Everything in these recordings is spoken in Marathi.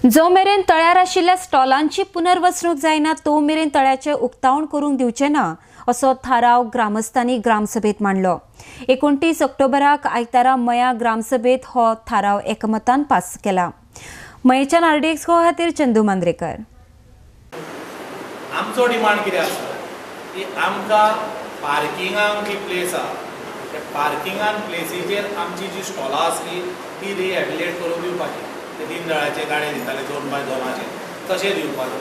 जो मेरेन तळ्यार आशिल्ल्या स्टॉलांची पुनर्वसणूक जायना तो मेरेन तळ्याचे उक्तावण करूंक दिवचे ना असो थाराव ग्रामस्थांनी ग्रामसभेत मांडलो। 29 ऑक्टोबराक आयतारा मया ग्रामसभेत हो थाराव एकमतान पास केला। मयेच्या नार्डिक्स खातीर चंदू मांद्रेकर। आमचो डिमांड कितें आसा की आमकां पार्किंगाक जी प्लेस आसा त्या पार्किंगान प्लेसीचेर आमची जी स्टॉलां आसली ती रिहॅबिलिटेट करून दिवपाची। ते दिनदयाळाचे गाडे दिताले 2x2 तशें दिवपाचो।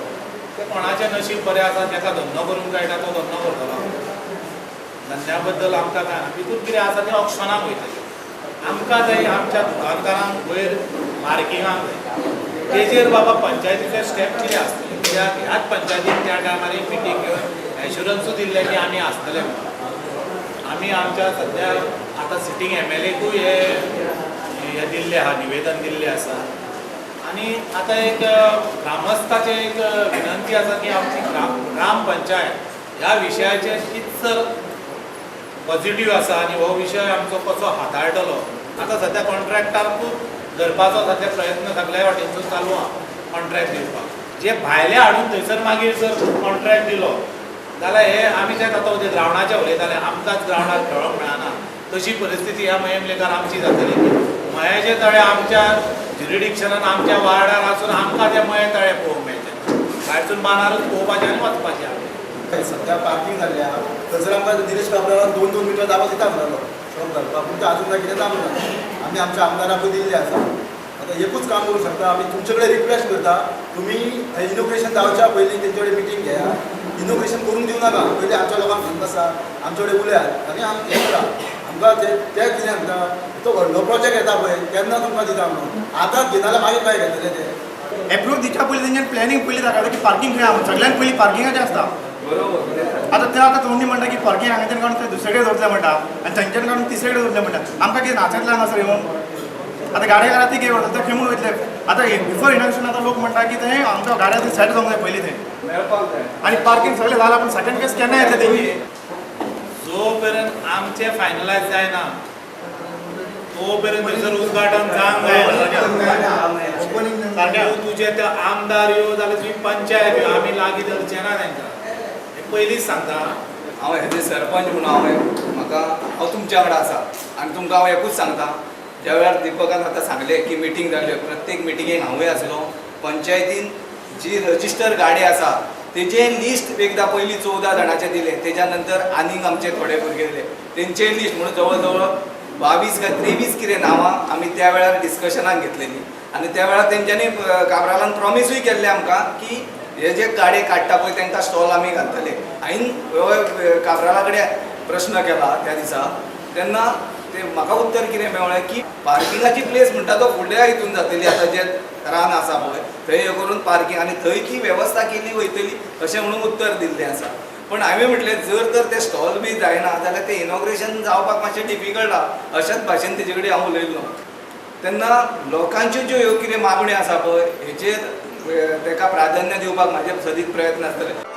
ते कोणाचें नशीब बरें आसा ताका धंदो करूंक कळटा तो धंदो करतलो। धंद्या बद्दल आमकां काय ना, तितून कितें आसा तें ऑप्शनाक वयतलें। आमकां जाय आमच्या दुकानकारांक वयर पार्किंगाक जाय, तेजेर बाबा पंचायतीचे स्टेप कितें आसतले। कित्याक ह्याच पंचायतीन त्या टायमार एक मिटींग घेवन एश्युरन्सूय दिल्लें की आमी आसतले म्हणून। आमी आमच्या सद्या आतां सिटींग MLAकूय हे दिल्लें आहा, निवेदन दिल्लें आसा। आनी आतां एक ग्रामस्थाचे एक विनंती आसा की आमची ग्राम पंचायत ह्या विशयाचेर कितसर पॉझिटिव्ह आसा आनी हो विशय आमचो कसो हाताळटलो। आतां सद्या कॉन्ट्रॅक्टाकूच धरपाचो सद्या प्रयत्न सगळ्या वाटेनचो चालू आहा कॉन्ट्रॅक्ट दिवपाक। जे भायले हाडून थंयसर मागीर जर कॉन्ट्रॅक्ट दिलो जाल्यार हे आमी तें आतां ग्रावंडाचें उलयताले, आमकांच ग्रावंडार खेळोंक मेळना तशी परिस्थिती ह्या मयेमलेकार आमची जातली। मयाचे तळे आमच्या ज्युरिडिक्शनान आमच्या वार्डार आसून आमकां ते मये तळे पळोवंक मेळचे, भायरसून बांदारूच पळोवपाचें आनी वचपाचें आमी। सध्या पार्किंग जाल्लें आहा थंयसर आमकां दिनेश कामरान 2-2 मिटर जागो दिता म्हणलो शॉप घालपाक, पूण तें आजून काय कितें जावंक ना। आमी आमच्या आमदाराकूय दिल्लें आसा। आतां एकूच काम करूं शकता, आमी तुमचे कडेन रिक्वेस्ट करता, तुमी इनोग्रेशन जावच्या पयलीं तेंचे कडेन मिटींग घेया। इनोग्रेशन करूंक दिवं नाका, पयलीं आमच्या लोकांक सांगता आसा आमचे कडेन उलयात आनी आमी हें करा। आमकां ते कितें सांगता तो व्हडलो प्रोजेक्ट येता पळय तेन्ना तुमकां दिता म्हणून, आतांच घेना जाल्यार मागीर काय घेतले ते। एप्रूव्ह दिवच्या पयलीं तेंच्यान प्लॅनिंग पयलीं दाखयता की पार्किंग खंय आहा, सगळ्यान पयलीं पार्किंगाचें आसता। आतां ते आतां तोंडी म्हणटा की पार्किंग हांगाच्यान काडून ते दुसरे कडेन दवरतले म्हणटा आनी थंयच्यान काडून तिसरे कडेन दवरतले म्हणटा। आमकां कितें नाचतलें हांगा सर येवन आतां गाडये घाला ती कितें करता ते खंय वयतले। आतां बिफोर इनॉग्रेशन आतां लोक म्हणटा की थंय आमच्या गाड्या सेट जावंक जाय पयलीं थंय आनी पार्किंग सगळें जालां, पूण सेकंड केस केन्ना येतले तेंची। जो पर्यंत आमचें फायनलायज जायना तो पर्यंत थंयसर उद्घाटन जावंक जायना। तुजे ते आमदार यो जाल्यार तुजी पंचायत यो, आमी लागीं धरचे ना तांकां, हे पयलींच सांगता। हांव हेजे सरपंच म्हणून हांव तुमच्या वांगडा आसा आनी तुमकां हांव एकूच सांगता, ज्या वेळार दिपकान आतां सांगलें की मिटींग जाल्यो, प्रत्येक मिटिंगेक हांवूय आसलो। पंचायतीन जी रजिस्टर गाडी आसा तेजें लिस्ट एकदां पयलीं 14 जाणांचें दिलें, तेज्या नंतर आनीक आमचे थोडे भुरगे दिले तेंचें लिस्ट म्हणून जवळ जवळ 22 काय 23 कितें नांवां आमी त्या वेळार डिस्कशनाक घेतलेलीं। आनी त्या वेळार तेंच्यांनी काबरालान प्रॉमिसूय केल्लें आमकां की हे जे गाडये काडटा पळय तांकां स्टॉल आमी घालतले। हांवें काबराला कडेन प्रश्न केला त्या दिसा, तेन्ना ते म्हाका उत्तर कितें मेळ्ळें की पार्किंगाची प्लेस म्हणटा तो फुडल्या हितून जातली, आतां जे रान आसा पळय थंय हे करून पार्किंग आनी थंय ती वेवस्था केली वयतली अशें म्हणून उत्तर दिल्लें आसा। पण हांवें म्हटलें जर तर ते स्टॉल बी जायना जाल्यार ते इनॉग्रेशन जावपाक मातशें डिफिकल्ट आहा, अशाच भाशेन तेजे कडेन हांव उलयल्लो। तेन्ना लोकांच्यो ज्यो ह्यो कितें मागण्यो आसा पळय हेचेर ताका प्राधान्य दिवपाक म्हाजे सदीत प्रयत्न आसतले।